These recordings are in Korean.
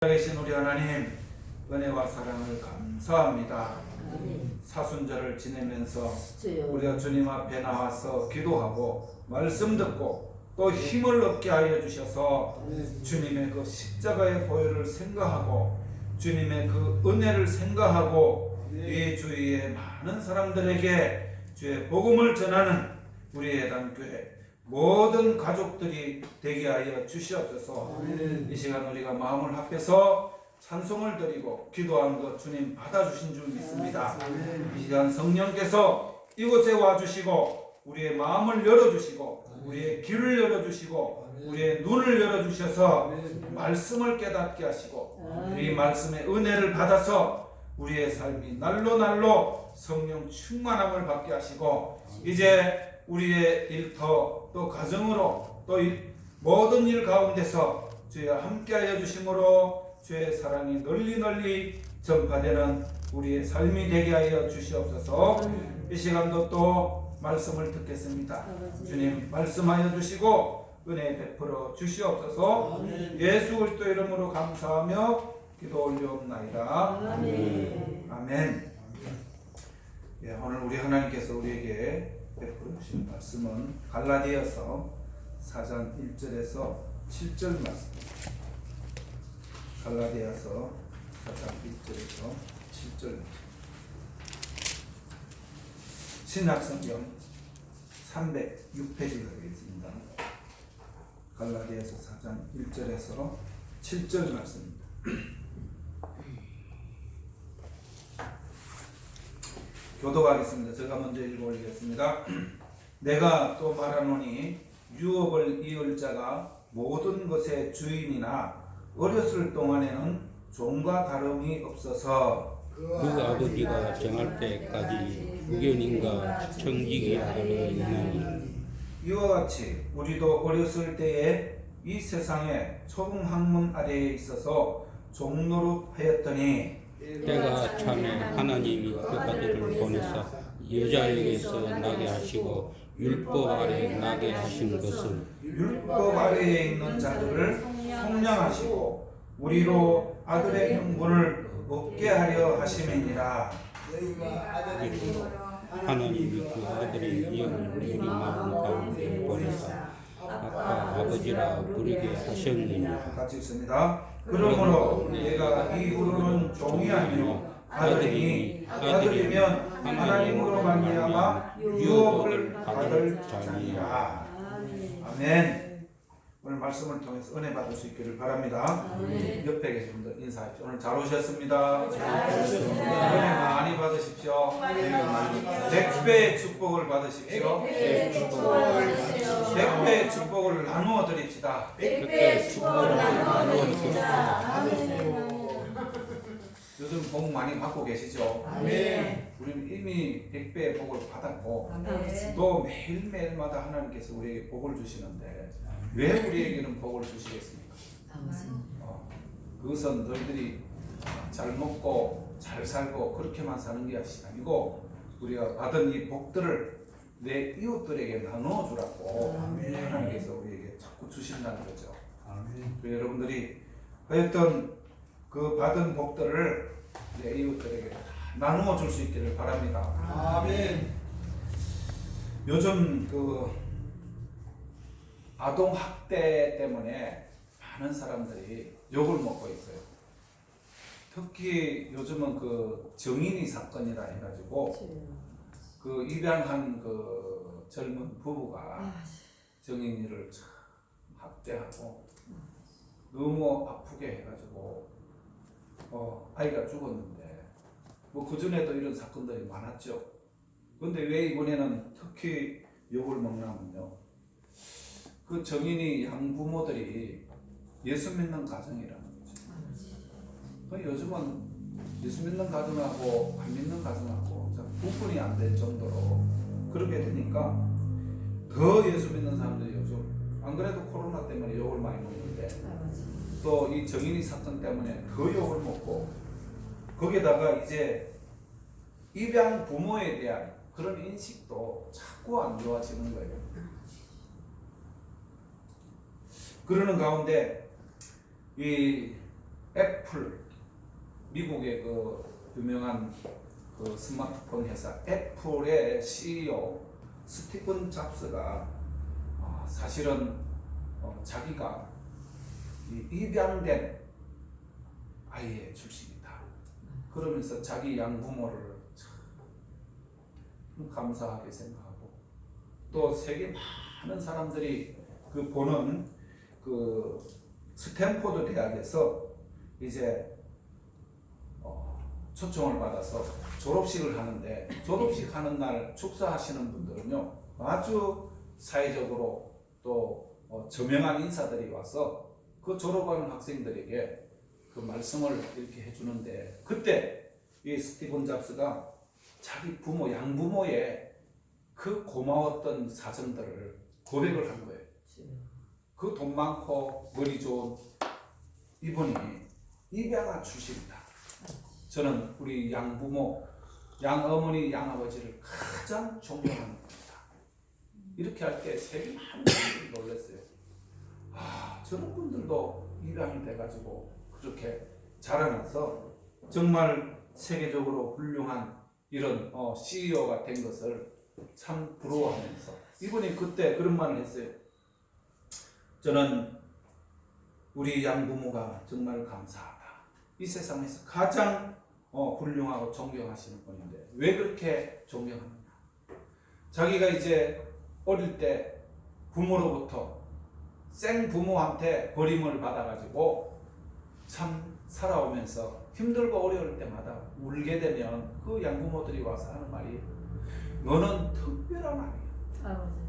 계신 우리 하나님, 은혜와 사랑을 감사합니다. 사순절을 지내면서 우리가 주님 앞에 나와서 기도하고 말씀 듣고 또 힘을 얻게 하여 주셔서 주님의 그 십자가의 보혈을 생각하고 주님의 그 은혜를 생각하고 이 주위의 많은 사람들에게 주의 복음을 전하는 우리 예단교회 모든 가족들이 되게 하여 주시옵소서. 이 시간 우리가 마음을 합해서 찬송을 드리고 기도한 것 주님 받아주신 줄 믿습니다. 이 시간 성령께서 이곳에 와주시고 우리의 마음을 열어주시고 우리의 귀를 열어주시고 우리의 눈을 열어주셔서 말씀을 깨닫게 하시고 이 말씀의 은혜를 받아서 우리의 삶이 날로 날로 성령 충만함을 받게 하시고 이제 우리의 일터 또 가정으로 또 모든 일 가운데서 주여 함께하여 주심으로 주의 사랑이 널리 전파되는 우리의 삶이 되게 하여 주시옵소서. 이 시간도 또 말씀을 듣겠습니다. 주님 말씀하여 주시고 은혜 베풀어 주시옵소서. 예수 그리스도 이름으로 감사하며 기도 올리옵나이다. 아멘. 예, 오늘 우리 하나님께서 우리에게 베풀어 주신 말씀은 갈라디아서 4장 1절에서 7절 말씀입니다. 갈라디아서 4장 1절에서 7절 신약성경 306페이지 가겠습니다. 갈라디아서 4장 1절에서 7절 말씀입니다. 교독하겠습니다. 제가 먼저 읽어 올리겠습니다. 내가 또 말하노니 유업을 이을 자가 모든 것의 주인이나 어렸을 동안에는 종과 다름이 없어서 그 아버지가 정할 때까지 후견인과 청지기 아래에 있나니 이와 같이 우리도 어렸을 때에 이 세상에 초등 학문 아래에 있어서 종노릇하였더니 때가 참에 하나님이 그 아들을 보내사 여자에게서 나게 하시고 율법 아래 나게 하신 것은 율법 아래에 있는 자들을 속량하시고 우리로 아들의 형분을 얻게 하려 하심이니라. 하나님이 그 아들의 영을 우리 마음 가운데 보내사 아빠 아버지라 부르게 하셨느니라. 같이 읽습니다. 그러므로 내가 이후로는 종이 아니요 아들이면 하나님으로 말미암아 유업을 받을 자니라. 아멘. 오늘 말씀을 통해서 은혜 받을 수 있기를 바랍니다. 옆에 계신 분들 인사하십시오. 오늘 잘 오셨습니다. 은혜 많이 받으십시오. 100배의 축복을 받으십시오. 100배의 축복을 나누어 드립시다. 100배의 축복을 나누어 드립시다. 요즘 복 많이 받고 계시죠? 우리는 이미 100배의 복을 받았고 또 매일매일마다 하나님께서 우리에게 복을 주시는데 왜 우리에게는 복을 주시겠습니까? 그것은 너희들이 잘 먹고 잘 살고 그렇게만 사는 게 아니고 우리가 받은 이 복들을 내 이웃들에게 나누어 주라고 하나님께서 우리에게 자꾸 주신다는 거죠. 여러분들이 하여튼 그 받은 복들을 내 이웃들에게 나누어 줄 수 있기를 바랍니다. 요즘 그 아동 학대 때문에 많은 사람들이 욕을 먹고 있어요. 특히 요즘은 그 정인이 사건이라 해가지고 그 입양한 그 젊은 부부가 정인이를 참 학대하고 너무 아프게 해가지고 아이가 죽었는데 뭐 그전에도 이런 사건들이 많았죠. 근데 왜 이번에는 특히 욕을 먹냐면요, 그 정인이 양부모들이 예수 믿는 가정이라는 거죠. 요즘은 예수 믿는 가정하고 안 믿는 가정하고 구분이 안 될 정도로 그렇게 되니까 더 예수 믿는 사람들이 요즘 안 그래도 코로나 때문에 욕을 많이 먹는데 또 이 정인이 사건 때문에 더 욕을 먹고 거기다가 이제 입양 부모에 대한 그런 인식도 자꾸 안 좋아지는 거예요. 그러는 가운데 이 애플, 미국의 그 유명한 그 스마트폰 회사 애플의 CEO 스티븐 잡스가 사실은 자기가 입양된 아이의 출신이다. 그러면서 자기 양부모를 참 감사하게 생각하고, 또 세계 많은 사람들이 그 보는 그 스탠포드 대학에서 이제 초청을 받아서 졸업식을 하는데, 졸업식 하는 날 축사하시는 분들은요 아주 사회적으로 또 저명한 인사들이 와서 그 졸업하는 학생들에게 그 말씀을 이렇게 해주는데, 그때 이 스티븐 잡스가 자기 부모, 양부모의 그 고마웠던 사정들을 고백을 한 거예요. 그 돈 많고 머리 좋은 이분이 입양아 출신이다. 저는 우리 양부모, 양어머니, 양아버지를 가장 존경하는 겁니다. 이렇게 할 때 세계 많은 분들이 놀랐어요. 저런 분들도 입양이 돼가지고 그렇게 자라나서 정말 세계적으로 훌륭한 이런 CEO가 된 것을 참 부러워하면서, 이분이 그때 그런 말을 했어요. 저는 우리 양부모가 정말 감사하다. 이 세상에서 가장 훌륭하고 존경하시는 분인데 왜 그렇게 존경하느냐. 자기가 이제 어릴 때 부모로부터 생부모한테 버림을 받아가지고 참 살아오면서 힘들고 어려울 때마다 울게 되면 그 양부모들이 와서 하는 말이, 너는 특별한 아이야.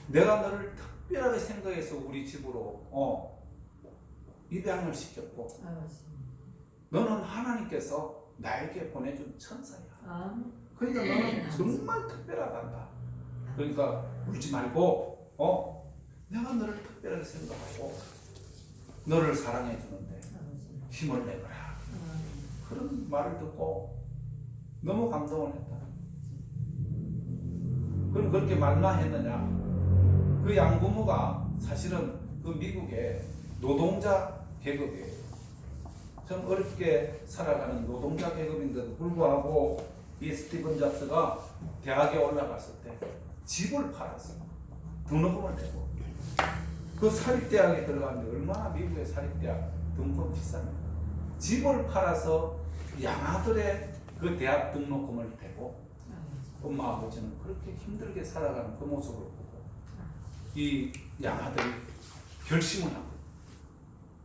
내가 너를 특별하게 생각해서 우리 집으로 입양을 시켰고, 너는 하나님께서 나에게 보내준 천사야. 그러니까 너는 정말 특별하단다. 그러니까 울지 말고 내가 너를 특별하게 생각하고 너를 사랑해 주는데 힘을 내거라. 그런 말을 듣고 너무 감동을 했다. 그럼 그렇게 말만 했느냐? 그 양부모가 사실은 그 미국의 노동자 계급이에요. 참 어렵게 살아가는 노동자 계급인데도 불구하고 이 스티븐 잡스가 대학에 올라갔을 때 집을 팔았어요. 등록금을 내고. 그 사립대학에 들어갔는데 얼마나 미국의 사립대학 등록금 비쌉니까? 집을 팔아서 양아들의 그 대학 등록금을 대고, 엄마 아버지는 그렇게 힘들게 살아가는 그 모습을 보고 이 양아들이 결심을 하고,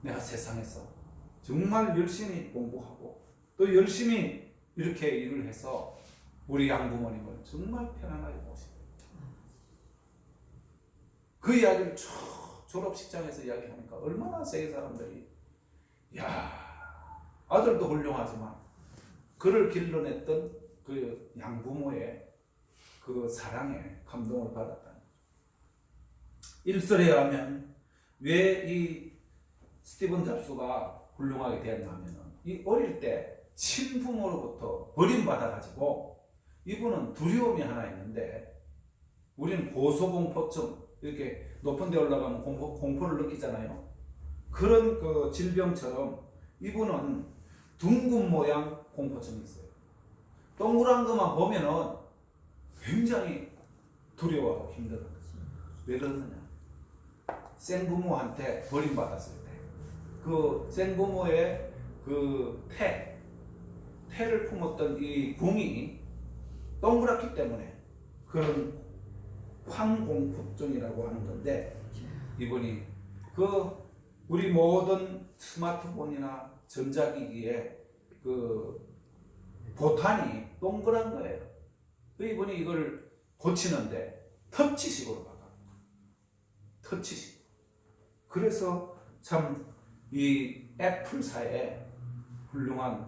내가 세상에서 정말 열심히 공부하고 또 열심히 이렇게 일을 해서 우리 양부모님을 정말 편안하게 모시고, 그 이야기를 쭉 졸업식장에서 이야기하니까 얼마나 세계 사람들이, 야, 아들도 훌륭하지만 그를 길러냈던 그 양부모의 그 사랑에 감동을 받았다. 일설에 의하면 왜 이 스티븐 잡스가 훌륭하게 되었냐 하면은, 이 어릴 때 친부모로부터 버림받아가지고 이분은 두려움이 하나 있는데, 우리는 고소공포증, 이렇게 높은 데 올라가면 공포를 느끼잖아요. 그런 그 질병처럼 이분은 둥근 모양 공포증이 있어요. 동그란 것만 보면은 굉장히 두려워하고 힘들어요. 왜 그러느냐? 생부모한테 버림받았을 때 그 생부모의 그 태를 품었던 이 궁이 동그랗기 때문에 그런 황공포증이라고 하는 건데, 이분이 그 우리 모든 스마트폰이나 전자기기에 그 보탄이 동그란 거예요. 이분이 이걸 고치는데 터치식으로 바꿔. 터치식. 그래서 참 이 애플사의 훌륭한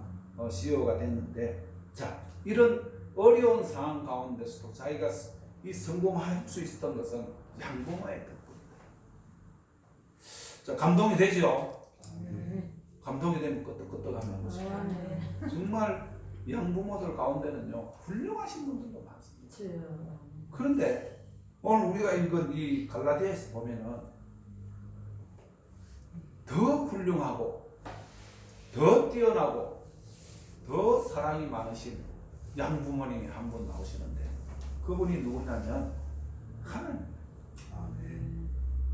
CEO가 됐는데, 자, 이런 어려운 상황 가운데서도 자기가 이 성공할 수 있었던 것은 양부모의 덕분이다. 자, 감동이 되죠? 감동이 되면 끄떡끄떡하는 것이. 정말 양부모들 가운데는요 훌륭하신 분들도 많습니다. 그런데 오늘 우리가 읽은 이 갈라디아에서 보면은 더 훌륭하고 더 뛰어나고 더 사랑이 많으신 양부모님이 한 분 나오시는데 그분이 누구냐면 하나님.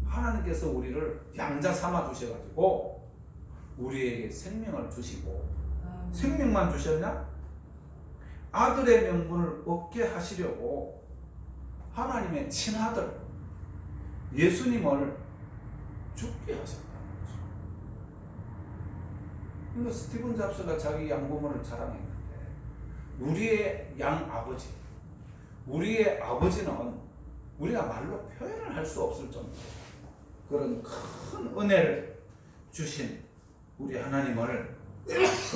하나님께서 우리를 양자 삼아 주셔가지고 우리에게 생명을 주시고 생명만 주셨냐? 아들의 명분을 얻게 하시려고 하나님의 친아들 예수님을 죽게 하셨다는 거죠. 그러니까 스티븐 잡스가 자기 양부모를 자랑했는데 우리의 양아버지, 우리의 아버지는 우리가 말로 표현을 할 수 없을 정도로 그런 큰 은혜를 주신 우리 하나님을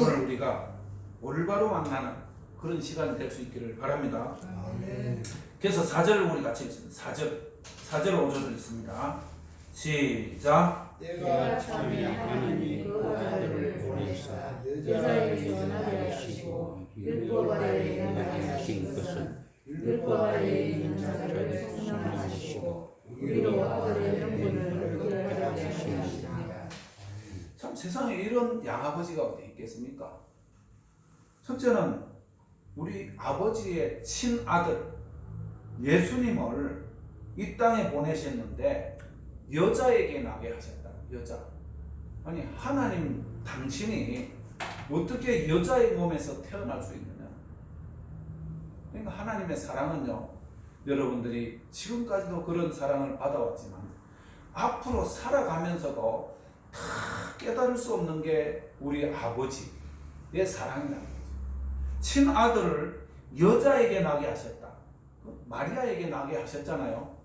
오늘 우리가 올바로 만나는 그런 시간이 될 수 있기를 바랍니다. 그래서 4절을 우리 같이 읽습니다. 4절 5절을 읽습니다. 시작. 때가 참에 하나님이 그 아들을 보내사 여자에게서 나게 하시고 율법 아래에 나게 하신 것은 율법 아래에 있는 자들을 성령하시고 우리로 아들의 명분을 얻게 하시니라. 참 세상에 이런 양아버지가 어디 있겠습니까? 첫째는 우리 아버지의 친아들 예수님을 이 땅에 보내셨는데 여자에게 나게 하셨다. 여자. 아니 하나님 당신이 어떻게 여자의 몸에서 태어날 수 있느냐. 그러니까 하나님의 사랑은요, 여러분들이 지금까지도 그런 사랑을 받아왔지만 앞으로 살아가면서도 다 깨달을 수 없는 게 우리 아버지의 사랑이라는 거죠. 친아들을 여자에게 나게 하셨다. 마리아에게 나게 하셨잖아요.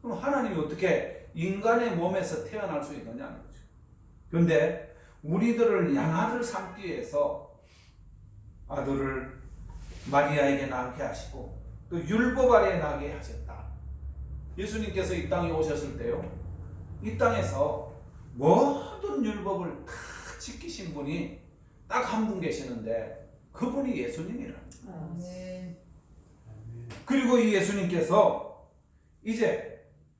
그럼 하나님이 어떻게 인간의 몸에서 태어날 수 있느냐는 거죠. 그런데 우리들을 양아들 삼기 위해서 아들을 마리아에게 나게 하시고 또 율법 아래에 나게 하셨다. 예수님께서 이 땅에 오셨을 때요, 이 땅에서 모든 율법을 다 지키신 분이 딱 한 분 계시는데 그분이 예수님이랍니다. 그리고 이 예수님께서 이제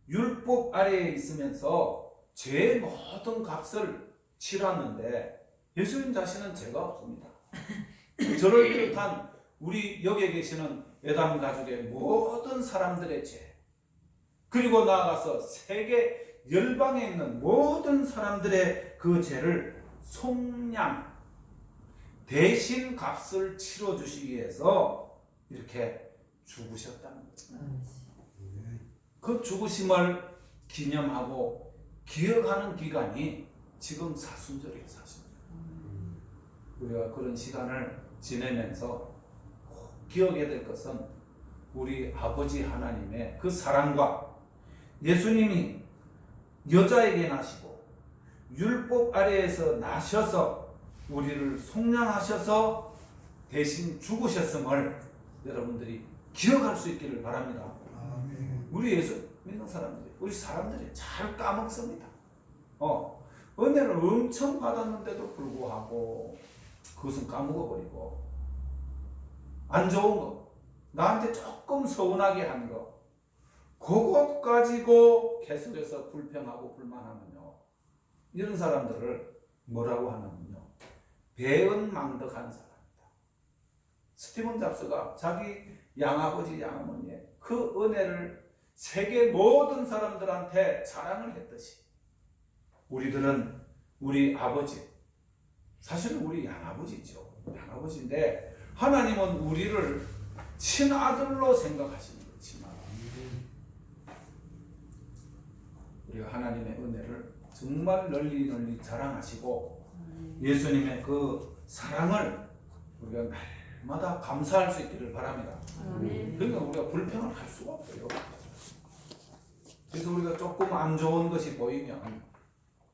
율법 아래에 있으면서 죄의 모든 값을 치렀는데 예수님 자신은 죄가 없습니다. 저를 비롯한 우리 여기에 계시는 에담 가족의 모든 사람들의 죄, 그리고 나아가서 세계 열방에 있는 모든 사람들의 그 죄를 속량 대신 값을 치러주시기 위해서 이렇게 죽으셨다는 거예요. 그 죽으심을 기념하고 기억하는 기간이 지금 사순절이에요. 사순절. 우리가 그런 시간을 지내면서 꼭 기억해야 될 것은 우리 아버지 하나님의 그 사랑과 예수님이 여자에게 나시고 율법 아래에서 나셔서 우리를 속량하셔서 대신 죽으셨음을 여러분들이 기억할 수 있기를 바랍니다. 우리 예수 믿는 사람들이, 우리 사람들이 잘 까먹습니다. 은혜를 엄청 받았는데도 불구하고 그것은 까먹어버리고, 안 좋은 거, 나한테 조금 서운하게 한 거, 그것 가지고 계속해서 불평하고 불만하면요, 이런 사람들을 뭐라고 하냐면요, 배은망덕한 사람이다. 스티븐 잡스가 자기 양아버지 양어머니의 그 은혜를 세계 모든 사람들한테 자랑을 했듯이 우리들은 우리 아버지, 사실은 우리 양아버지죠. 양아버지인데 하나님은 우리를 친아들로 생각하시는 거지만 우리가 하나님의 은혜를 정말 널리 자랑하시고 예수님의 그 사랑을 우리가 날마다 감사할 수 있기를 바랍니다. 그러니까 우리가 불평을 할 수가 없어요. 그래서 우리가 조금 안 좋은 것이 보이면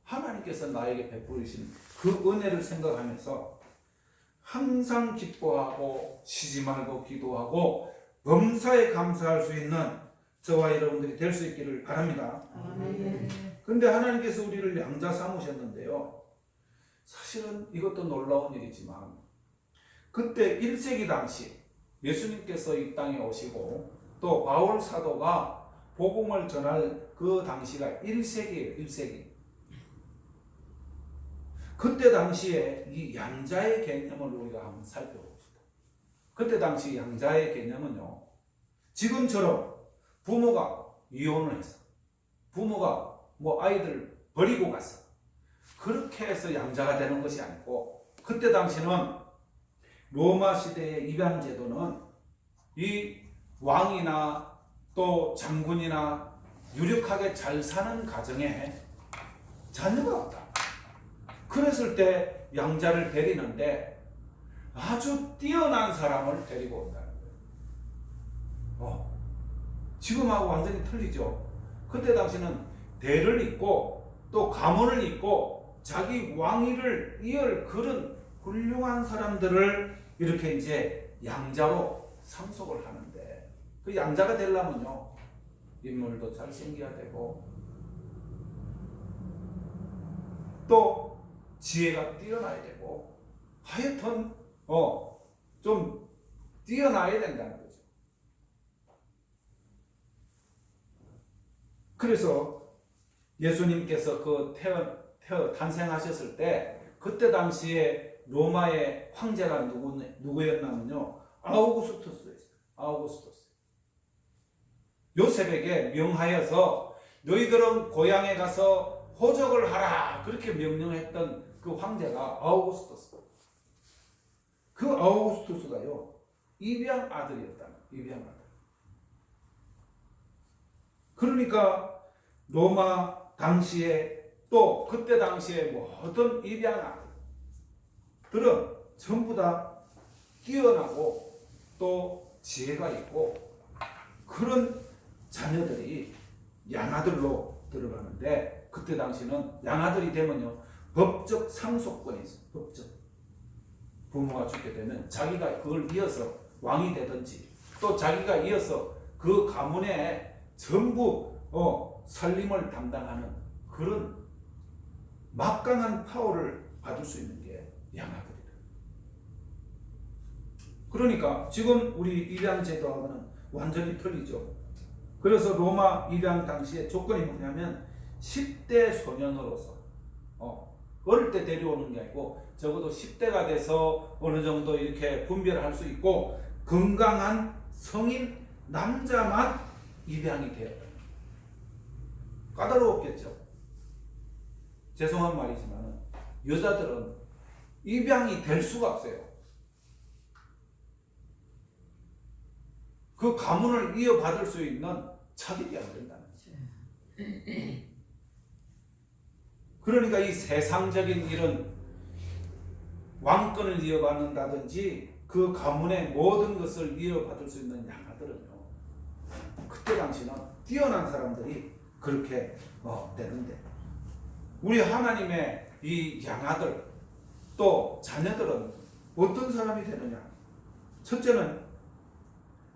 하나님께서 나에게 베푸신 그 은혜를 생각하면서 항상 기뻐하고 쉬지 말고 기도하고 범사에 감사할 수 있는 저와 여러분들이 될 수 있기를 바랍니다. 그런데 하나님께서 우리를 양자 삼으셨는데요, 사실은 이것도 놀라운 일이지만 그때 1세기 당시 예수님께서 이 땅에 오시고 또 바울 사도가 복음을 전할 그 당시가 1세기예요. 1세기. 그때 당시에 이 양자의 개념을 우리가 한번 살펴봅시다. 그때 당시 양자의 개념은요, 지금처럼 부모가 이혼을 해서 부모가 뭐 아이들 버리고 갔어, 그렇게 해서 양자가 되는 것이 아니고, 그때 당시는 로마 시대의 입양 제도는 이 왕이나 또 장군이나 유력하게 잘 사는 가정에 자녀가 없다. 그랬을 때 양자를 데리는데 아주 뛰어난 사람을 데리고 온다는 거예요. 지금하고 완전히 틀리죠. 그때 당시는 대를 잇고 또 가문을 잇고 자기 왕위를 이을 그런 훌륭한 사람들을 이렇게 이제 양자로 상속을 하는데, 그 양자가 되려면요, 인물도 잘생겨야 되고 또 지혜가 뛰어나야 되고, 하여튼 좀 뛰어나야 된다는 거죠. 그래서 예수님께서 그 탄생하셨을 때 그때 당시에 로마의 황제가 누구였냐면요, 아우구스투스였어요. 아우구스투스. 요셉에게 명하여서 너희들은 고향에 가서 호적을 하라, 그렇게 명령했던 그 황제가 아우구스투스. 그 아우구스투스가요, 입양 아들이었다는, 입양 아들. 그러니까 로마 당시에 또 그때 당시에 모든 입양 아들들은 전부 다 뛰어나고 또 지혜가 있고 그런 자녀들이 양아들로 들어가는데, 그때 당시는 양아들이 되면요, 법적 상속권이 있어요. 법적. 부모가 죽게 되면 자기가 그걸 이어서 왕이 되든지 또 자기가 이어서 그 가문에 전부 살림을 담당하는 그런 막강한 파워를 받을 수 있는 게 양아들이다. 그러니까 지금 우리 입양 제도하고는 완전히 틀리죠. 그래서 로마 입양 당시에 조건이 뭐냐면 10대 소년으로서 어릴 때 데려오는 게 아니고 적어도 10대가 돼서 어느 정도 이렇게 분별할 수 있고 건강한 성인 남자만 입양이 되었다. 까다로웠겠죠. 죄송한 말이지만 여자들은 입양이 될 수가 없어요. 그 가문을 이어받을 수 있는 자격이 안 된다는 거죠. 그러니까 이 세상적인 이런 왕권을 이어받는다든지 그 가문의 모든 것을 이어받을 수 있는 양아들은요, 그때 당시는 뛰어난 사람들이 그렇게 되는데, 우리 하나님의 이 양아들 또 자녀들은 어떤 사람이 되느냐? 첫째는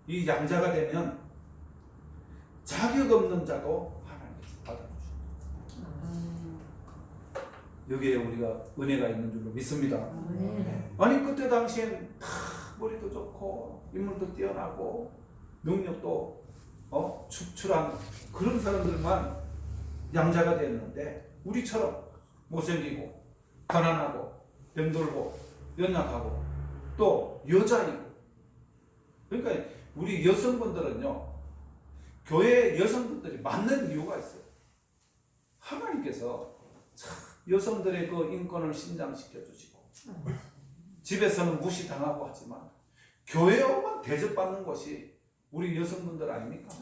이 양자가 되면 자격 없는 자도 하나님께서 받아주십니다. 여기에 우리가 은혜가 있는 줄로 믿습니다. 아니 그때 당시엔 다 머리도 좋고 인물도 뛰어나고 능력도 축출한 그런 사람들만 양자가 됐는데, 우리처럼 못생기고 가난하고 병들고 연약하고 또 여자이고, 그러니까 우리 여성분들은요, 교회 여성분들이 맞는 이유가 있어요. 하나님께서 여성들의 그 인권을 신장시켜 주시고 집에서는 무시당하고 하지만 교회에 오면 대접받는 것이 우리 여성분들 아닙니까?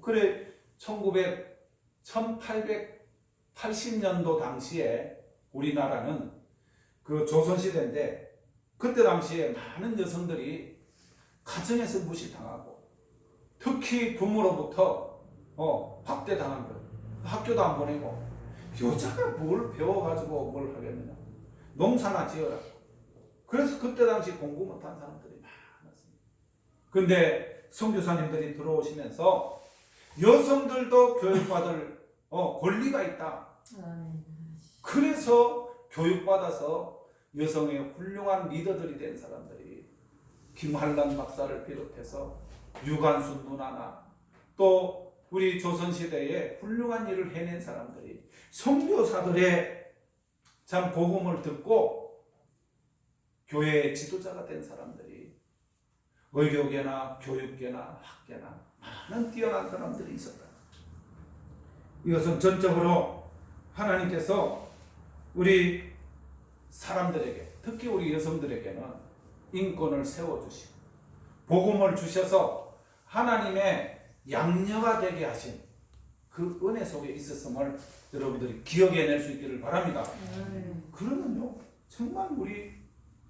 그래 1880년도 당시에 우리나라는 그 조선시대인데, 그때 당시에 많은 여성들이 가정에서 무시당하고 특히 부모로부터 학대당한 것, 학교도 안 보내고, 여자가 뭘 배워가지고 뭘 하겠느냐, 농사나 지어라. 그래서 그때 당시 공부 못한 사람들이 많았습니다. 근데 선교사님들이 들어오시면서 여성들도 교육받을 권리가 있다. 그래서 교육받아서 여성의 훌륭한 리더들이 된 사람들이 김한란 박사를 비롯해서 유관순 누나나 또 우리 조선시대에 훌륭한 일을 해낸 사람들이 선교사들의 참 복음을 듣고 교회의 지도자가 된 사람들이 의료계나 교육계나 학계나 많은 뛰어난 사람들이 있었다. 이것은 전적으로 하나님께서 우리 사람들에게, 특히 우리 여성들에게는 인권을 세워주시고 복음을 주셔서 하나님의 양녀가 되게 하신 그 은혜 속에 있었음을 여러분들이 기억해낼 수 있기를 바랍니다. 그러면요, 정말 우리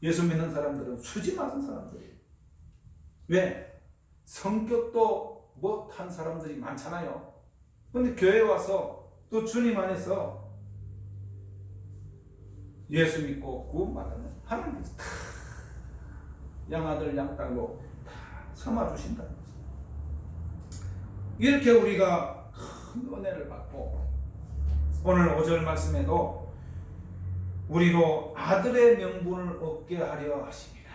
예수 믿는 사람들은 수지 맞은 사람들이에요. 왜? 성격도 못한 사람들이 많잖아요. 근데 교회에 와서 또 주님 안에서 예수 믿고 구원받으면 하나님께서 다 양아들 양딸로 다 삼아주신다는 거죠. 이렇게 우리가 큰 은혜를 받고 오늘 5절 말씀에도 우리로 아들의 명분을 얻게 하려 하십니다.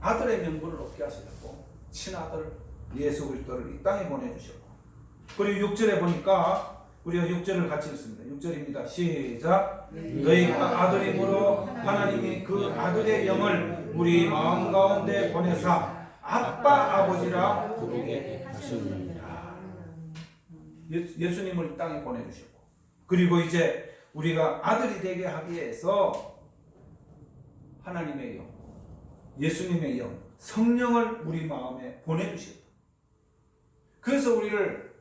아들의 명분을 얻게 하시려고 친아들 예수 그리스도를 이 땅에 보내주셨고, 그리고 6절에 보니까 우리가 6절을 같이 읽습니다. 6절입니다. 시작. 너희가 아들임으로 하나님이 그 아들의 영을 우리 마음 가운데 보내사 아빠 아버지라 부르게 하셨느니라. 예수님을 이 땅에 보내주셨고, 그리고 이제 우리가 아들이 되게 하기 위해서 하나님의 영, 예수님의 영, 성령을 우리 마음에 보내주셨다. 그래서 우리를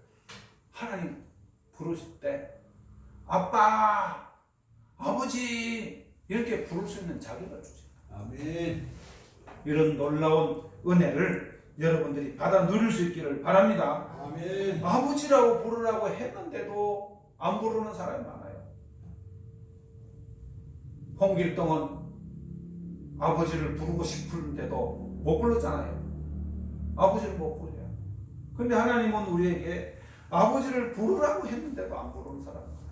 하나님 부르실 때 아빠, 아버지 이렇게 부를 수 있는 자격을 주죠. 아멘. 이런 놀라운 은혜를 여러분들이 받아 누릴 수 있기를 바랍니다. 아멘. 아버지라고 부르라고 했는데도 안 부르는 사람이 많아요. 홍길동은 아버지를 부르고 싶은데도 못 불렀잖아요. 아버지를 못 부르요. 근데 하나님은 우리에게 아버지를 부르라고 했는데도 안 부르는 사람이 많아요.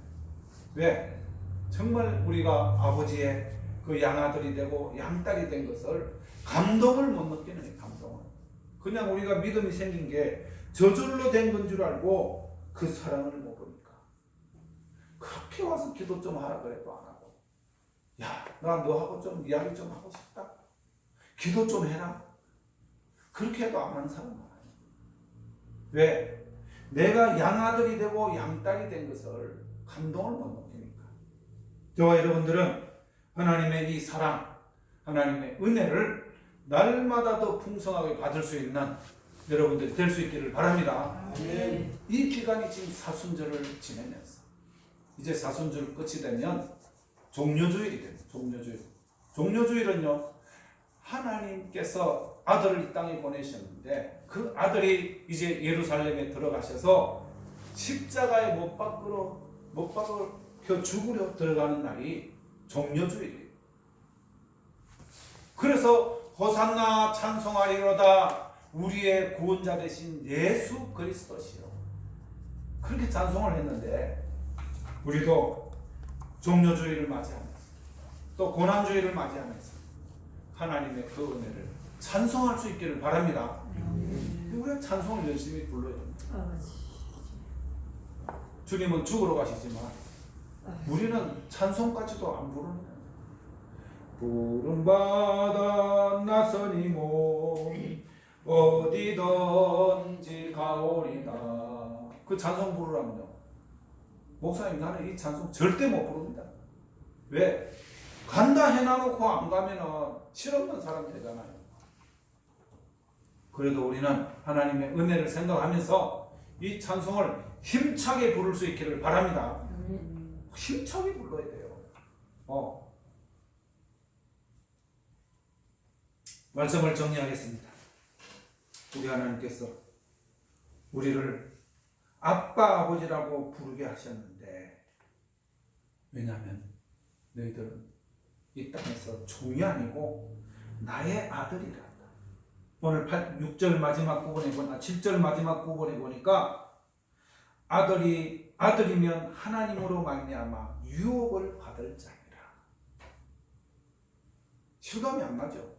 왜? 정말 우리가 아버지의 그 양아들이 되고 양딸이 된 것을 감동을 못 느끼는 거예요. 감동을. 그냥 우리가 믿음이 생긴 게 저절로 된 건 줄 알고 그 사랑을 못 보니까 그렇게 와서 기도 좀 하라 그래도 안 하고, 야, 나 너하고 좀 이야기 좀 하고 싶다, 기도 좀 해라, 그렇게 해도 안 하는 사람 많아요. 왜? 내가 양아들이 되고 양딸이 된 것을 감동을 못 느끼니까. 저와 여러분들은 하나님의 이 사랑, 하나님의 은혜를 날마다 더 풍성하게 받을 수 있는 여러분들이 될 수 있기를 바랍니다. 아멘. 이 기간이 지금 사순절을 지내면서 이제 사순절 끝이 되면 종료주일이 됩니다. 종료주일. 종료주일은요, 하나님께서 아들을 이 땅에 보내셨는데 그 아들이 이제 예루살렘에 들어가셔서 십자가에 못 박혀 죽으려 들어가는 날이 종료주일이에요. 그래서 호산나 찬송하리로다 우리의 구원자 되신 예수 그리스도시요, 그렇게 찬송을 했는데 우리도 종료주일을 맞이하면서 또 고난주일을 맞이하면서 하나님의 그 은혜를 찬송할 수 있기를 바랍니다. 우리가 찬송을 열심히 불러야 됩니다. 주님은 죽으러 가시지만 우리는 찬송까지도 안 부르는 거예요. 부름받아 나서니 몸 어디든지 가오리다. 그 찬송 부르라면요, 목사님 나는 이 찬송 절대 못 부릅니다. 왜? 간다 해놔놓고 안 가면은 실없는 사람 되잖아요. 그래도 우리는 하나님의 은혜를 생각하면서 이 찬송을 힘차게 부를 수 있기를 바랍니다. 힘차게 불러야 돼요. 말씀을 정리하겠습니다. 우리 하나님께서 우리를 아빠 아버지라고 부르게 하셨는데, 왜냐하면 너희들은 이 땅에서 종이 아니고 나의 아들이란다. 오늘 6절 마지막 부분에 보니까 7절 마지막 부분에 보니까 아들이면 하나님으로 말미암아 유업을 받을 자니라. 실감이 안 나죠?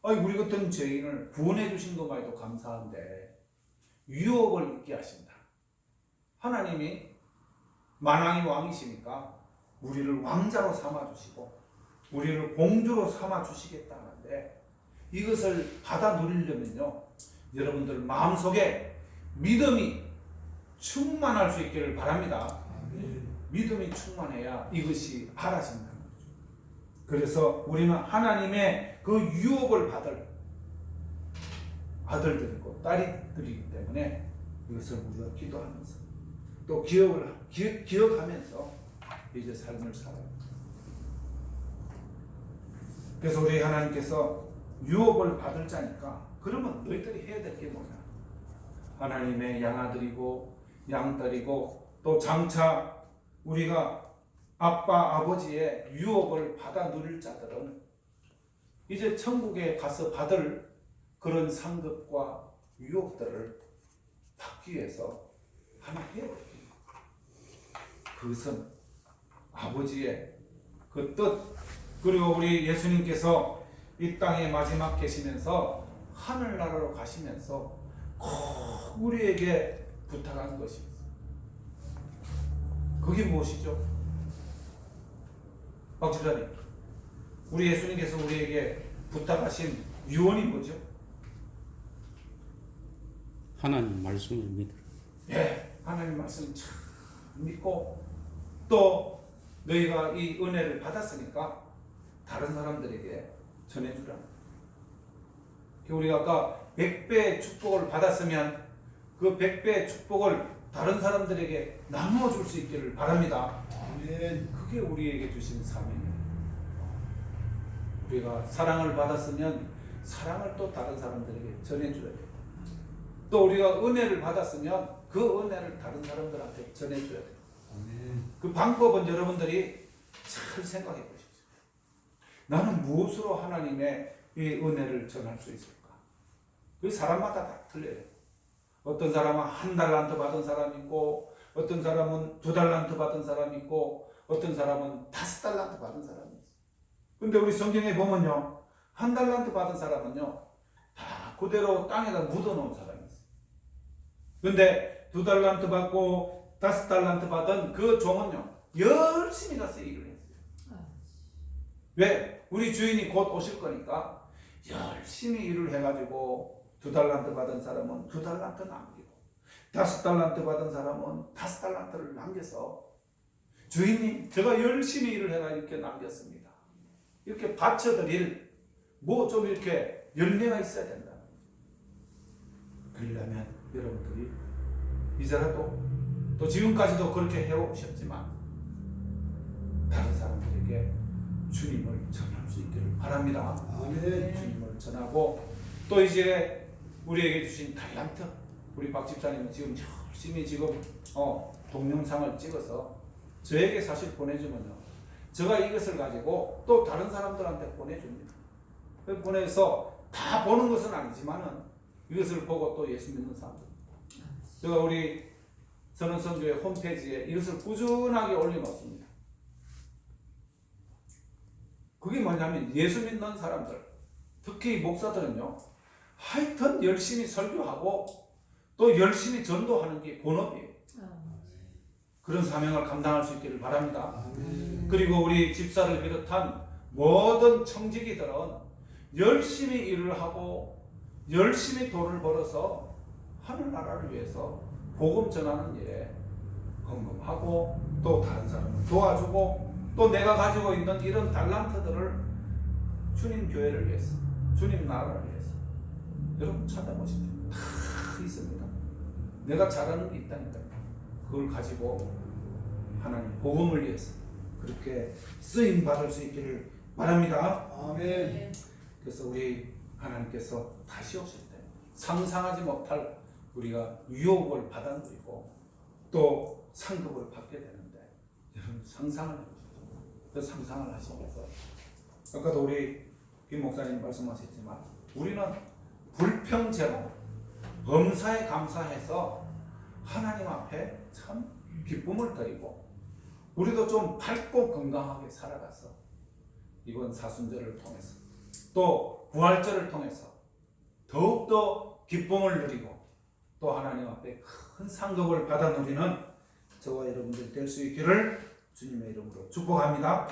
우리 같은 죄인을 구원해 주신 것만 해도 감사한데 유업을 있게 하신다. 하나님이 만왕의 왕이시니까 우리를 왕자로 삼아주시고 우리를 공주로 삼아주시겠다는데 이것을 받아 누리려면요 여러분들 마음속에 믿음이 충만할 수 있기를 바랍니다. 믿음이 충만해야 이것이 알아진다는 거죠. 그래서 우리는 하나님의 그 유혹을 받을 아들들이고 딸들이기 때문에 이것을 우리가 기도하면서 또 기억하면서 이제 삶을 살아요. 그래서 우리 하나님께서 유혹을 받을 자니까 그러면 너희들이 해야 될 게 뭐냐? 하나님의 양아들이고 양딸이고 또 장차 우리가 아빠 아버지의 유혹을 받아 누릴 자들은 이제 천국에 가서 받을 그런 상급과 유혹들을 받기 위해서 하나 해야 돼요. 그것은 아버지의 그 뜻, 그리고 우리 예수님께서 이 땅에 마지막 계시면서 하늘나라로 가시면서 꼭 우리에게 부탁한 것이 있어요. 그게 무엇이죠? 박 집사님, 우리 예수님께서 우리에게 부탁하신 유언이 뭐죠? 하나님 말씀을 믿으라. 예, 하나님 말씀 참 믿고 또 너희가 이 은혜를 받았으니까 다른 사람들에게 전해주라. 우리가 아까 100배의 축복을 받았으면 그 100배의 축복을 다른 사람들에게 나누어 줄 수 있기를 바랍니다. 그게 우리에게 주신 사명이에요. 우리가 사랑을 받았으면 사랑을 또 다른 사람들에게 전해줘야 돼요. 또 우리가 은혜를 받았으면 그 은혜를 다른 사람들한테 전해줘야 돼요. 그 방법은 여러분들이 잘 생각해 보십시오. 나는 무엇으로 하나님의 이 은혜를 전할 수 있을까? 그 사람마다 다 틀려요. 어떤 사람은 1달란트 받은 사람이 있고 어떤 사람은 2달란트 받은 사람이 있고 어떤 사람은 5달란트 받은 사람이 있어요. 근데 우리 성경에 보면요 1달란트 받은 사람은요 다 그대로 땅에다 묻어놓은 사람이 있어요. 근데 2달란트 받고 5달란트 받은 그 종은요 열심히 가서 일을 했어요. 왜? 우리 주인이 곧 오실 거니까 열심히 일을 해가지고 2달란트 받은 사람은 2달란트 남기고 5달란트 받은 사람은 5달란트를 남겨서 주인님 제가 열심히 일을 해가 이렇게 남겼습니다. 이렇게 바쳐드릴 뭐 좀 이렇게 열매가 있어야 된다. 그러려면 여러분들이 이제라도 또 지금까지도 그렇게 해오셨지만 다른 사람들에게 주님을 전할 수 있기를 바랍니다. 아멘. 주님을 전하고 또 이제 우리에게 주신 달란트, 우리 박 집사님은 지금 열심히 지금 동영상을 찍어서 저에게 사실 보내주면요 제가 이것을 가지고 또 다른 사람들한테 보내줍니다. 보내서 다 보는 것은 아니지만은 이것을 보고 또 예수 믿는 사람들, 제가 우리 선언선교회 홈페이지에 이것을 꾸준하게 올려놓습니다. 그게 뭐냐면 예수 믿는 사람들, 특히 목사들은요 하여튼 열심히 설교하고 또 열심히 전도하는 게 본업이에요. 그런 사명을 감당할 수 있기를 바랍니다. 그리고 우리 집사를 비롯한 모든 청지기들은 열심히 일을 하고 열심히 돈을 벌어서 하늘나라를 위해서 복음 전하는 일에 헌금하고 또 다른 사람을 도와주고 또 내가 가지고 있는 이런 달란트들을 주님 교회를 위해서 주님 나라를 위해서 여러분 찾아보십시오. 다 있습니다. 내가 잘하는 게 있다니까요. 그걸 가지고 하나님 복음을 위해서 그렇게 쓰임 받을 수 있기를 바랍니다. 아멘. 그래서 우리 하나님께서 다시 오실 때 상상하지 못할 우리가 유혹을 받아들이고 또 상급을 받게 되는데 여러분 상상을 해보십시오. 그 상상을 하시면서 아까도 우리 김 목사님 말씀하셨지만 우리는 불평제로 범사에 감사해서 하나님 앞에 참 기쁨을 드리고 우리도 좀 밝고 건강하게 살아가서 이번 사순절을 통해서 또 부활절을 통해서 더욱더 기쁨을 누리고 또 하나님 앞에 큰 상급을 받아 누리는 저와 여러분들이 될 수 있기를 주님의 이름으로 축복합니다.